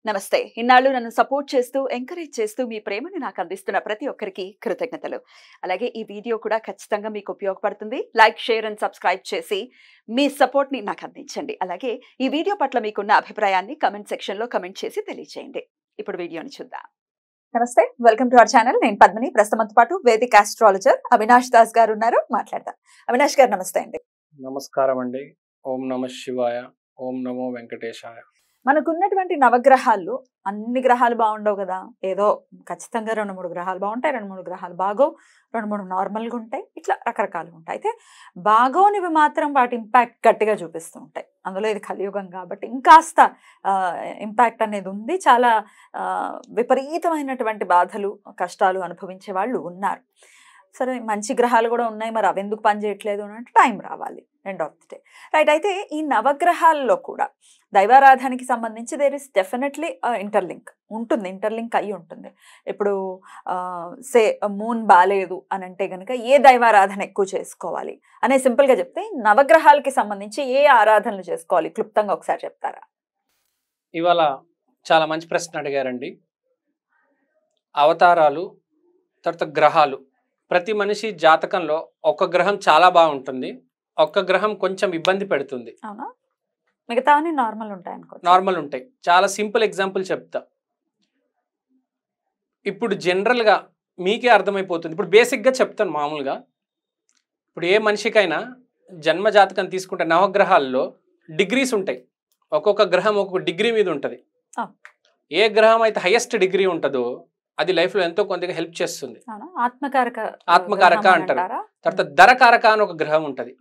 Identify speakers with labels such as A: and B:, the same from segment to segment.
A: నమస్తే. ఇన్నాళ్ళు నన్ను సపోర్ట్ చేస్తూ, ఎంకరేజ్ చేస్తూ మీ ప్రేమని నాకు అందిస్తున్న ప్రతి ఒక్కరికి కృతజ్ఞతలు. అలాగే ఈ వీడియో కూడా ఖచ్చితంగా మీకు ఉపయోగపడుతుంది. లైక్, షేర్ అండ్ సబ్స్క్రైబ్ చేసి మీ సపోర్ట్‌ని నాకు అందించండి. అలాగే ఈ వీడియో పట్ల మీకున్న అభిప్రాయాన్ని కామెంట్ సెక్షన్‌లో కామెంట్ చేసి తెలియజేయండి. ఇప్పుడు వీడియోని చూద్దాం. నమస్తే. Welcome to our channel. నేను పద్మిని. ప్రస్తుతంతో పాటు వేదిక్ ఆస్ట్రాలజర్ అవినాష్ దాస్ గారు ఉన్నారు. మాట్లాడదాం. అవినాష్ గారు నమస్తే అండి.
B: నమస్కారం అండి. ఓం నమ శివాయ. ఓం నమో వెంకటేశాయ.
A: మనకున్నటువంటి నవగ్రహాల్లో అన్ని గ్రహాలు బాగుండవు కదా. ఏదో ఖచ్చితంగా 2-3 గ్రహాలు బాగుంటాయి, 2-3 గ్రహాలు బాగోవు, 2-3 నార్మల్గా ఉంటాయి, ఇట్లా రకరకాలుగా ఉంటాయి. అయితే బాగోనివి మాత్రం వాటి ఇంపాక్ట్ గట్టిగా చూపిస్తూ ఉంటాయి. అందులో ఇది కలియుగం కాబట్టి ఇంకాస్త ఇంపాక్ట్ అనేది ఉంది. చాలా విపరీతమైనటువంటి బాధలు, కష్టాలు అనుభవించే వాళ్ళు ఉన్నారు. సరే, మంచి గ్రహాలు కూడా ఉన్నాయి, మరి అవి ఎందుకు పనిచేయట్లేదు అని అంటే టైం రావాలి, end of the day. Right. అయితే ఈ నవగ్రహాల్లో కూడా దైవారాధనకి సంబంధించి దేర్ ఇస్ డెఫినెట్లీ ఇంటర్లింక్ అయి ఉంటుంది. ఇప్పుడు సే మూన్ బాలేదు అని అంటే కనుక ఏ దైవారాధన ఎక్కువ చేసుకోవాలి అనే సింపుల్గా చెప్తే, నవగ్రహాలకి సంబంధించి ఏ ఆరాధనలు చేసుకోవాలి క్లుప్తంగా ఒకసారి చెప్తారా?
B: ఇవాళ చాలా మంచి ప్రశ్న అడిగారండి. అవతారాలు, తర్వాత గ్రహాలు. ప్రతి మనిషి జాతకంలో ఒక గ్రహం చాలా బాగుంటుంది, ఒక్క గ్రహం కొంచెం ఇబ్బంది పెడుతుంది.
A: అవునా? మిగతావన్నీ నార్మల్ ఉంటాయి అనుకో.
B: నార్మల్ ఉంటాయి. చాలా సింపుల్ ఎగ్జాంపుల్ చెప్తా. ఇప్పుడు జనరల్గా మీకే అర్థమైపోతుంది. ఇప్పుడు బేసిక్గా చెప్తాను. మామూలుగా ఇప్పుడు ఏ మనిషికైనా జన్మ జాతకం తీసుకుంటే నవగ్రహాల్లో డిగ్రీస్ ఉంటాయి. ఒక్కొక్క గ్రహం ఒక్కొక్క డిగ్రీ మీద ఉంటుంది. ఏ గ్రహం అయితే హైయెస్ట్ డిగ్రీ ఉంటుందో అది లైఫ్లో ఎంతో కొంతగా హెల్ప్ చేస్తుంది. ఆత్మకారక అంటారు. తర్వాత ధరకారక అని ఒక గ్రహం ఉంటుంది.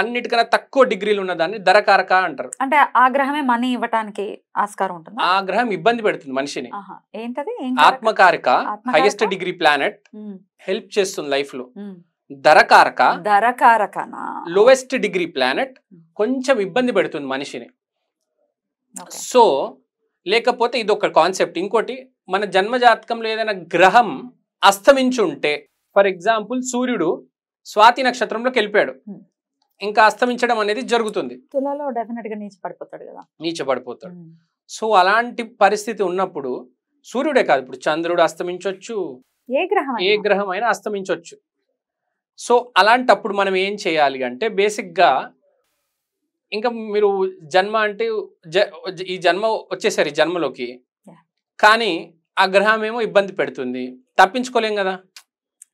B: అన్నిటికన్నా తక్కువ డిగ్రీలు ఉన్న దాన్ని ధరకారక అంటారు.
A: అంటే ఆ గ్రహమే మనీ ఇవ్వడానికి ఆస్కారం ఉంటుంది.
B: ఆ గ్రహం ఇబ్బంది పెడుతుంది మనిషిని.
A: ఏంటది?
B: ఆత్మకారక హైయెస్ట్ డిగ్రీ ప్లానెట్ హెల్ప్ చేస్తుంది లైఫ్ లో. ధరకారక లోయెస్ట్ డిగ్రీ ప్లానెట్ కొంచెం ఇబ్బంది పెడుతుంది మనిషిని. సో లేకపోతే ఇది ఒక కాన్సెప్ట్. ఇంకోటి, మన జన్మజాతకంలో ఏదైనా గ్రహం అస్తమించుంటే, ఫర్ ఎగ్జాంపుల్ సూర్యుడు స్వాతి నక్షత్రంలోకి వెళ్ళిపోయాడు, ఇంకా అస్తమించడం అనేది జరుగుతుంది.
A: తులలో డెఫినెట్ గా
B: నీచపడిపోతాడు. సో అలాంటి పరిస్థితి ఉన్నప్పుడు సూర్యుడే కాదు, ఇప్పుడు చంద్రుడు అస్తమించవచ్చు, ఏ గ్రహం అయినా అస్తమించవచ్చు. సో అలాంటప్పుడు మనం ఏం చేయాలి అంటే, బేసిక్గా ఇంకా మీరు జన్మ అంటే ఈ జన్మ వచ్చేసరి జన్మలోకి, కానీ ఆ గ్రహం ఏమో ఇబ్బంది పెడుతుంది, తప్పించుకోలేం కదా.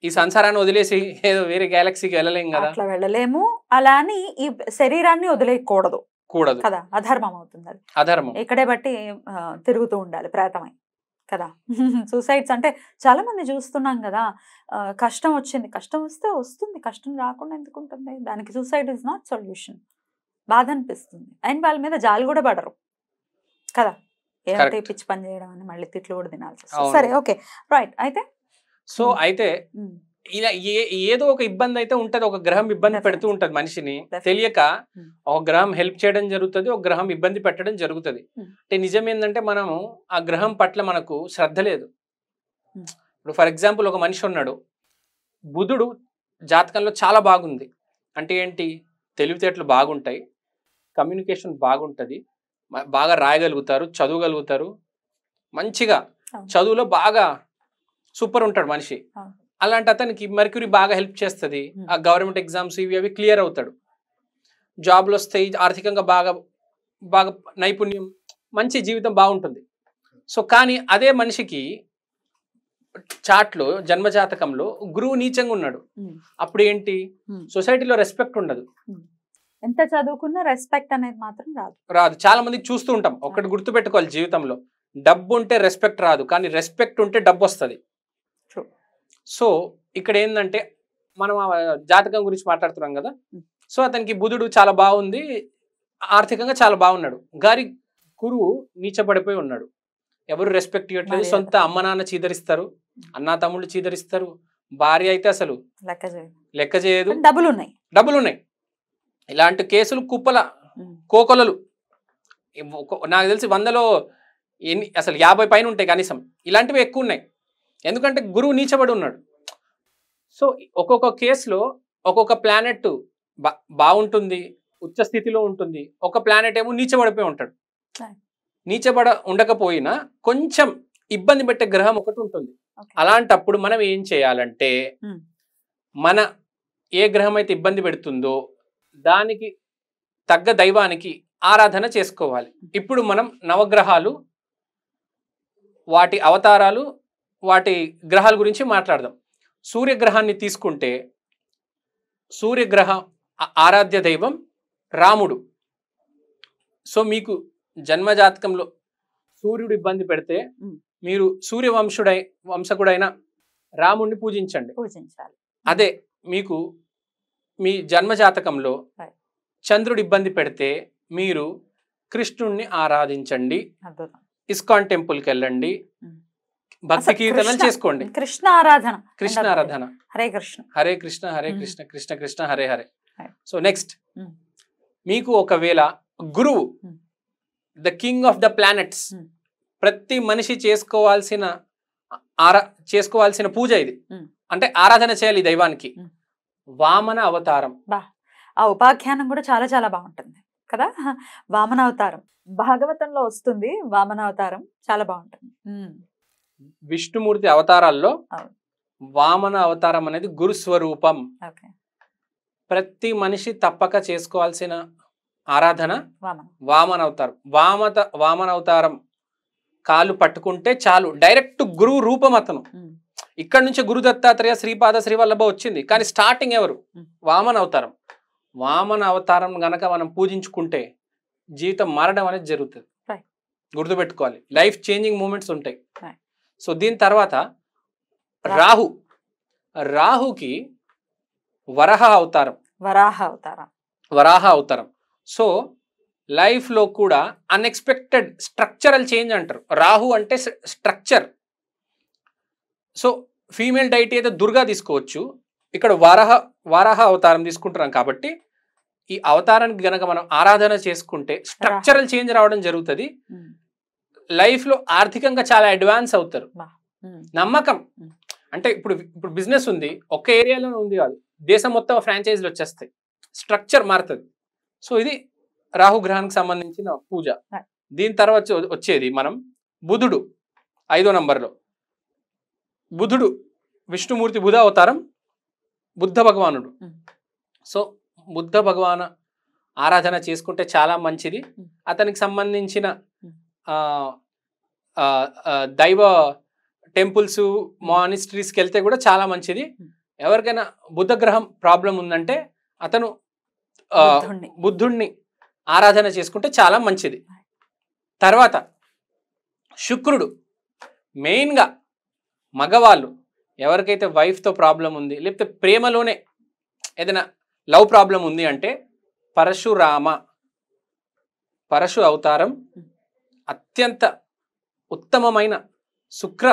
B: ఈ సంసారాన్ని వదిలేసి ఏదో వేరే గ్యాలక్సీకి వెళ్ళలేం కదా.
A: అట్లా వెళ్ళలేము. అలా అని ఈ శరీరాన్ని వదిలేయకూడదు కదా, అధర్మం అవుతుంది. అది
B: అధర్మం.
A: ఇక్కడే బట్టి తిరుగుతూ ఉండాలి ప్రేతమై కదా. సూసైడ్స్ అంటే చాలా మంది చూస్తున్నాం కదా. కష్టం వచ్చింది, కష్టం వస్తే వస్తుంది, కష్టం రాకుండా ఎందుకు ఉంటుంది? దానికి సూసైడ్ ఇస్ నాట్ సొల్యూషన్. బాధ అనిపిస్తుంది, అండ్ వాళ్ళ మీద జాలి కూడా పడరు కదా. ఏమైతే పిచ్చి పని చేయడం అని మళ్ళీ తిట్లు కూడా తినాల్సి వస్తుంది. సరే, ఓకే, రైట్.
B: అయితే ఇలా ఏదో ఒక ఇబ్బంది అయితే ఉంటది. ఒక గ్రహం ఇబ్బంది పెడుతూ ఉంటది మనిషిని తెలియక. ఒక గ్రహం హెల్ప్ చేయడం జరుగుతుంది, ఒక గ్రహం ఇబ్బంది పెట్టడం జరుగుతుంది. అంటే నిజం ఏంటంటే, మనము ఆ గ్రహం పట్ల మనకు శ్రద్ధ లేదు. ఇప్పుడు ఫర్ ఎగ్జాంపుల్ ఒక మనిషి ఉన్నాడు, బుధుడు జాతకంలో చాలా బాగుంది అంటే ఏంటి? తెలివితేటలు బాగుంటాయి, కమ్యూనికేషన్ బాగుంటుంది, బాగా రాయగలుగుతారు, చదవగలుగుతారు, మంచిగా చదువులో బాగా సూపర్ ఉంటాడు మనిషి. అలాంటి అతనికి మెర్క్యూరీ బాగా హెల్ప్ చేస్తుంది. ఆ గవర్నమెంట్ ఎగ్జామ్స్ ఇవి అవి క్లియర్ అవుతాడు, జాబ్లు వస్తాయి, ఆర్థికంగా బాగా బాగా నైపుణ్యం, మంచి జీవితం బాగుంటుంది. సో కానీ అదే మనిషికి చాట్లో జన్మజాతకంలో గురువు నీచంగా ఉన్నాడు. అప్పుడు ఏంటి? సొసైటీలో రెస్పెక్ట్ ఉండదు.
A: ఎంత చదువుకున్నా రెస్పెక్ట్ అనేది మాత్రం
B: రాదు. చాలా మందికి చూస్తూ ఉంటాం. ఒకటి గుర్తుపెట్టుకోవాలి జీవితంలో, డబ్బు ఉంటే రెస్పెక్ట్ రాదు, కానీ రెస్పెక్ట్ ఉంటే డబ్బు వస్తుంది. సో ఇక్కడ ఏంటంటే, మనం జాతకం గురించి మాట్లాడుతున్నాం కదా. సో అతనికి బుధుడు చాలా బాగుంది, ఆర్థికంగా చాలా బాగున్నాడు, గారి గురువు నీచపడిపోయి ఉన్నాడు. ఎవరు రెస్పెక్ట్ ఇవ్వట్లేదు. సొంత అమ్మ నాన్న చీదరిస్తారు, అన్నా తమ్ముళ్ళు చీదరిస్తారు, భార్య అయితే అసలు లెక్క చేయదు. డబ్బులున్నాయి. ఇలాంటి కేసులు కుప్పల కోకొలలు. నాకు తెలిసి 100లో అసలు 50 పైన ఉంటాయి కనీసం. ఇలాంటివి ఎక్కువ ఉన్నాయి, ఎందుకంటే గురువు నీచబడి ఉన్నాడు. సో ఒక్కొక్క కేసులో ఒక్కొక్క ప్లానెట్ బాగుంటుంది, ఉచ్చ స్థితిలో ఉంటుంది, ఒక ప్లానెట్ ఏమో నీచబడిపోయి ఉంటాడు. నీచబడ ఉండకపోయినా కొంచెం ఇబ్బంది పెట్టే గ్రహం ఒకటి ఉంటుంది.
A: Okay.
B: అలాంటప్పుడు మనం ఏం చేయాలంటే
A: Hmm.
B: మన ఏ గ్రహం అయితే ఇబ్బంది పెడుతుందో దానికి తగ్గ దైవానికి ఆరాధన చేసుకోవాలి. ఇప్పుడు మనం నవగ్రహాలు, వాటి అవతారాలు, వాటి గ్రహాల గురించి మాట్లాడదాం. సూర్యగ్రహాన్ని తీసుకుంటే సూర్యగ్రహ ఆరాధ్య దైవం రాముడు. సో మీకు జన్మజాతకంలో సూర్యుడు ఇబ్బంది పెడితే మీరు వంశకుడైన రాముడిని పూజించండి. అదే మీకు మీ జన్మజాతకంలో చంద్రుడు ఇబ్బంది పెడితే మీరు కృష్ణుణ్ణి ఆరాధించండి. ఇస్కాన్ టెంపుల్కి వెళ్ళండి, భక్తి కీర్తనం చేసుకోండి.
A: కృష్ణ ఆరాధన
B: హరే కృష్ణ హరే కృష్ణ హరే కృష్ణ కృష్ణ కృష్ణ హరే హరే. సో నెక్స్ట్ మీకు ఒకవేళ గురువు the king of the planets, ప్రతి మనిషి చేసుకోవాల్సిన పూజ ఇది. అంటే ఆరాధన చేయాలి దైవానికి. వామన అవతారం.
A: ఆ ఉపాఖ్యానం కూడా చాలా చాలా బాగుంటుంది కదా. వామన అవతారం భాగవతంలో వస్తుంది. వామన అవతారం చాలా బాగుంటుంది.
B: విష్ణుమూర్తి అవతారాల్లో వామన అవతారం అనేది గురు స్వరూపం. ప్రతి మనిషి తప్పక చేసుకోవాల్సిన ఆరాధన వామన అవతారం. వామన అవతారం కాలు పట్టుకుంటే చాలు, డైరెక్ట్ గురువు రూపం అతను. ఇక్కడ నుంచి గురు దత్తాత్రేయ, శ్రీపాద, శ్రీవల్లభ వచ్చింది, కానీ స్టార్టింగ్ ఎవరు? వామన అవతారం. వామన అవతారం గనక మనం పూజించుకుంటే జీవితం మారడం అనేది జరుగుతుంది. గుర్తుపెట్టుకోవాలి, లైఫ్ చేంజింగ్ మూమెంట్స్ ఉంటాయి. సో దీని తర్వాత రాహుకి వరాహ అవతారం. సో లైఫ్లో కూడా అన్ఎక్స్పెక్టెడ్ స్ట్రక్చరల్ చేంజ్ అంటారు. రాహు అంటే స్ట్రక్చర్. సో ఫీమేల్ డైటీ అయితే దుర్గా తీసుకోవచ్చు, ఇక్కడ వారాహ అవతారం తీసుకుంటున్నాం కాబట్టి ఈ అవతారానికి గనక మనం ఆరాధన చేసుకుంటే స్ట్రక్చరల్ చేంజ్ రావడం జరుగుతుంది. లైఫ్లో ఆర్థికంగా చాలా అడ్వాన్స్ అవుతారు. నమ్మకం అంటే ఇప్పుడు బిజినెస్ ఉంది, ఒక్క ఏరియాలోనే ఉంది కాదు, దేశం మొత్తం ఫ్రాంచైజీలు వచ్చేస్తాయి, స్ట్రక్చర్ మారుతుంది. సో ఇది రాహుగ్రహానికి సంబంధించిన పూజ. దీని తర్వాత వచ్చేది మనం బుధుడు 5వ నంబర్లో. బుధుడు విష్ణుమూర్తి బుధ అవతారం, బుద్ధ భగవానుడు. సో బుద్ధ భగవాన్ ఆరాధన చేసుకుంటే చాలా మంచిది. అతనికి సంబంధించిన దైవ టెంపుల్స్, మానిస్ట్రీస్కి వెళ్తే కూడా చాలా మంచిది. ఎవరికైనా బుద్ధ గ్రహం ప్రాబ్లం ఉందంటే అతను బుద్ధుణ్ణి ఆరాధన చేసుకుంటే చాలా మంచిది. తర్వాత శుక్రుడు, మెయిన్గా మగవాళ్ళు ఎవరికైతే వైఫ్తో ప్రాబ్లం ఉంది, లేకపోతే ప్రేమలోనే ఏదైనా లవ్ ప్రాబ్లం ఉంది అంటే పరశు అవతారం అత్యంత ఉత్తమమైన శుక్ర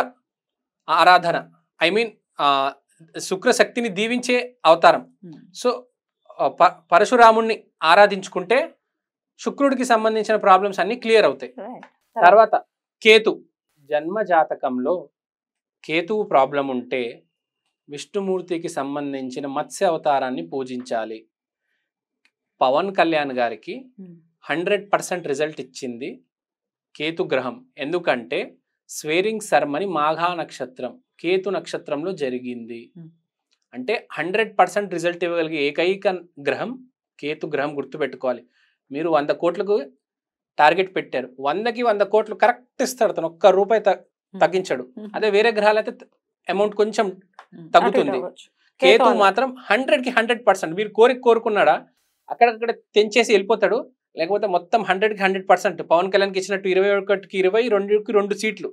B: ఆరాధన, ఐ మీన్ శుక్ర శక్తిని దీవించే అవతారం. సో పరశురాముణ్ణి ఆరాధించుకుంటే శుక్రుడికి సంబంధించిన ప్రాబ్లమ్స్ అన్ని క్లియర్ అవుతాయి. తర్వాత కేతు, జన్మ జాతకంలో కేతువు ప్రాబ్లం ఉంటే విష్ణుమూర్తికి సంబంధించిన మత్స్య అవతారాన్ని పూజించాలి. పవన్ కళ్యాణ్ గారికి 100% రిజల్ట్ ఇచ్చింది కేతు గ్రహం. ఎందుకంటే స్వేరింగ్ సెరమనీ మాఘా నక్షత్రం, కేతు నక్షత్రంలో జరిగింది. అంటే 100% రిజల్ట్ ఇవ్వగలిగే ఏకైక గ్రహం కేతు గ్రహం. గుర్తుపెట్టుకోవాలి. మీరు 100 కోట్లకు టార్గెట్ పెట్టారు, 100కి 100 కోట్లు కరెక్ట్ ఇస్తాడు, తను ఒక్క రూపాయి తగ్గించాడు. అదే వేరే గ్రహాలు అయితే అమౌంట్ కొంచెం తగ్గుతుంది. కేతు మాత్రం 100కి 100%. మీరు కోరుకున్నాడా అక్కడక్కడ తెంచేసి వెళ్ళిపోతాడు, లేకపోతే మొత్తం 100కి 100%. పవన్ కళ్యాణ్కి ఇచ్చినట్టు 21కి 20, 2కి 2 సీట్లు.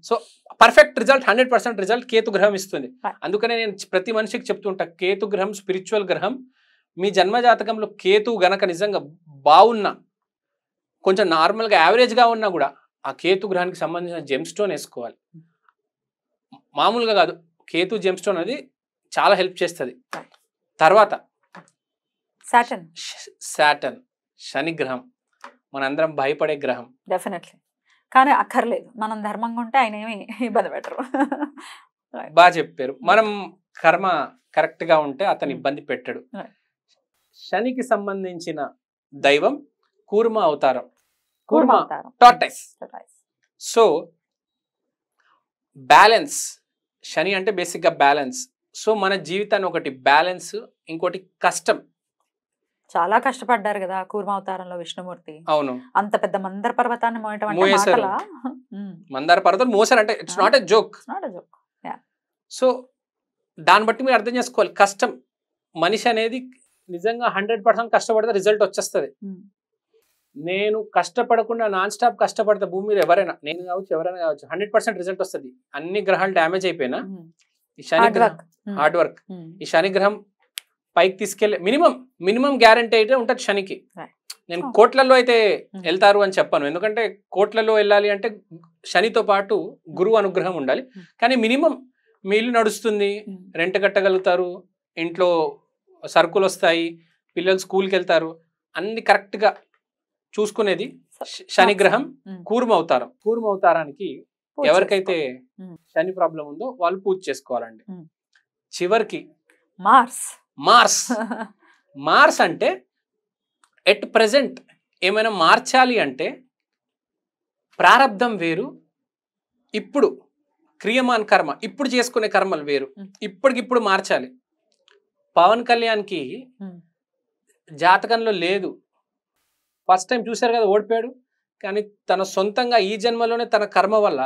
B: So perfect result, 100% result Ketu గ్రహం ఇస్తుంది. అందుకనే నేను ప్రతి మనిషికి చెప్తుంటా, కేతు గ్రహం స్పిరిచువల్ గ్రహం. మీ జన్మజాతకంలో కేతు గనక నిజంగా బాగున్నా, కొంచెం నార్మల్గా యావరేజ్గా ఉన్నా కూడా ఆ కేతు గ్రహానికి సంబంధించిన జెమ్ స్టోన్ వేసుకోవాలి. మామూలుగా కాదు, కేతు జెమ్ స్టోన్ అనేది చాలా హెల్ప్ చేస్తుంది. తర్వాత సాటర్న్, శని గ్రహం, మనందరం భయపడే గ్రహం.
A: డెఫినెట్లీ, కానీ అక్కర్లేదు, మనం ధర్మంగా ఉంటే ఆయన ఏమి ఇబ్బంది పెట్టరు.
B: బాగా చెప్పారు. మనం కర్మ కరెక్ట్ గా ఉంటే అతను ఇబ్బంది పెట్టడు. శనికి సంబంధించిన దైవం కూర్మ అవతారం.
A: కూర్మ
B: కూర్మ
A: అవతారం.
B: టార్టైస్.
A: Tortoise.
B: సో బ్యాలెన్స్, శని అంటే బేసిక్గా బ్యాలెన్స్. సో మన జీవితాన్ని ఒకటి బ్యాలెన్స్, ఇంకోటి కష్టం.
A: చాలా కష్టపడ్డారు కదా కూర్మ అవతారంలో విష్ణుమూర్తి.
B: అవును,
A: అంత పెద్ద మందర పర్వతాన్ని మోయటం అంటే
B: మోయేశారు.
A: మాటలా?
B: మందార పర్వతం మోసారు అంటే it's not a joke.
A: Not a joke.
B: So దాన్ని బట్టి మీరు అర్థం చేసుకోవాలి కష్టం. మనిషి అనేది నిజంగా 100% కష్టపడితే రిజల్ట్ వచ్చేస్తుంది. నేను కష్టపడకుండా నాన్ స్టాప్ కష్టపడితే భూమి మీద ఎవరైనా, నేను కావచ్చు ఎవరైనా కావచ్చు, 100% రిజల్ట్ వస్తుంది. అన్ని గ్రహాలు డ్యామేజ్ అయిపోయినా ఈ శని గ్రహం హార్డ్ వర్క్, ఈ శని గ్రహం పైకి తీసుకెళ్ళే మినిమం గ్యారంటీ అయితే ఉంటుంది శనికి. నేను కోట్లలో అయితే వెళ్తారు అని చెప్పాను, ఎందుకంటే కోట్లలో వెళ్ళాలి అంటే శనితో పాటు గురువు అనుగ్రహం ఉండాలి. కానీ మినిమం మీ ఇల్లు నడుస్తుంది, రెంట్ కట్టగలుగుతారు, ఇంట్లో సరుకులు వస్తాయి, పిల్లలు స్కూల్కి వెళ్తారు, అన్ని కరెక్ట్గా చూసుకునేది శని గ్రహం. కూర్మ అవతారం, కూర్మ అవతారానికి ఎవరికైతే శని ప్రాబ్లం ఉందో వాళ్ళు పూజ చేసుకోవాలండి. చివరికి మార్స్ అంటే ఎట్ ప్రెజెంట్ ఏమైనా మార్చాలి అంటే ప్రారబ్ధం వేరు, ఇప్పుడు క్రియమాన్ కర్మ, ఇప్పుడు చేసుకునే కర్మలు వేరు, ఇప్పటికిప్పుడు మార్చాలి. పవన్ కళ్యాణ్కి జాతకంలో లేదు, ఫస్ట్ టైం చూశారు కదా ఓడిపోయాడు, కానీ తన సొంతంగా ఈ జన్మలోనే తన కర్మ వల్ల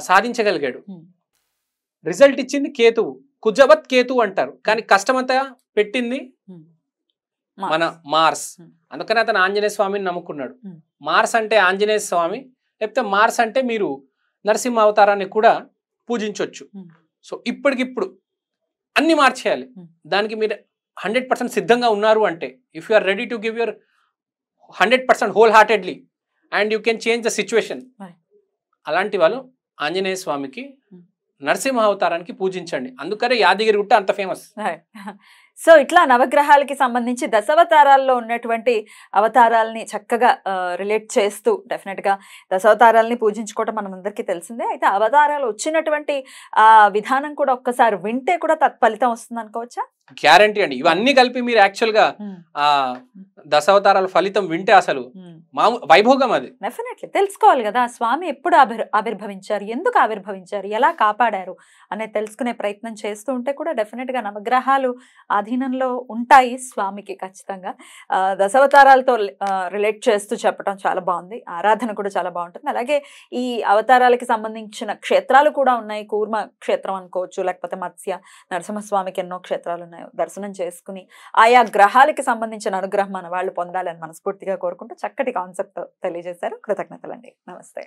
B: సాధించగలిగాడు. రిజల్ట్ ఇచ్చింది కేతువు, కుజవత్ కేతువు అంటారు, కానీ కష్టమంతా పెట్టింది మన మార్స్. అందుకని అతను ఆంజనేయ స్వామిని నమ్ముకున్నాడు. మార్స్ అంటే ఆంజనేయ స్వామి, లేకపోతే మార్స్ అంటే మీరు నరసింహ అవతారాన్ని కూడా పూజించవచ్చు. సో ఇప్పటికిప్పుడు అన్ని మార్చేయాలి. దానికి మీరు 100% సిద్ధంగా ఉన్నారు అంటే, if you are ready to give your 100% wholeheartedly and you can change the situation, అలాంటి వాళ్ళు ఆంజనేయ స్వామికి నరసింహ అవతారానికి పూజించండి. అందుకనే యాదగిరి గుట్ట అంత ఫేమస్.
A: సో ఇట్లా నవగ్రహాలకి సంబంధించి దశావతారాల్లో ఉన్నటువంటి అవతారాలని చక్కగా రిలేట్ చేస్తూ డెఫినెట్గా దశావతారాలని పూజించుకోవటం మనం అందరికీ తెలిసిందే. అయితే అవతారాలు వచ్చినటువంటి విధానం కూడా ఒక్కసారి వింటే కూడా తత్ఫలితం వస్తుంది అనుకోవచ్చా?
B: గ్యారంటీ అండి. ఇవన్నీ కలిపి మీరు యాక్చువల్గా ఆ దశావతారాల ఫలితం వింటే అసలు వైభోగం అది.
A: డెఫినెట్లీ తెలుసుకోవాలి కదా స్వామి ఎప్పుడు ఆవిర్భవించారు, ఎందుకు ఆవిర్భవించారు, ఎలా కాపాడారు అనేది తెలుసుకునే ప్రయత్నం చేస్తూ ఉంటే కూడా డెఫినెట్గా నవగ్రహాలు ఆధీనంలో ఉంటాయి స్వామికి ఖచ్చితంగా. దశావతారాలతో రిలేట్ చేస్తూ చెప్పడం చాలా బాగుంది, ఆరాధన కూడా చాలా బాగుంటుంది. అలాగే ఈ అవతారాలకి సంబంధించిన క్షేత్రాలు కూడా ఉన్నాయి, కూర్మ క్షేత్రం అనుకోవచ్చు, లేకపోతే మత్స్య నరసింహస్వామికి ఎన్నో క్షేత్రాలు ఉన్నాయి. దర్శనం చేసుకుని ఆయా గ్రహాలకి సంబంధించిన అనుగ్రహం మన వాళ్ళు పొందాలని మనస్ఫూర్తిగా కోరుకుంటూ చక్కటి కాన్సెప్ట్ తెలియజేశారు. కృతజ్ఞతలండి. నమస్తే.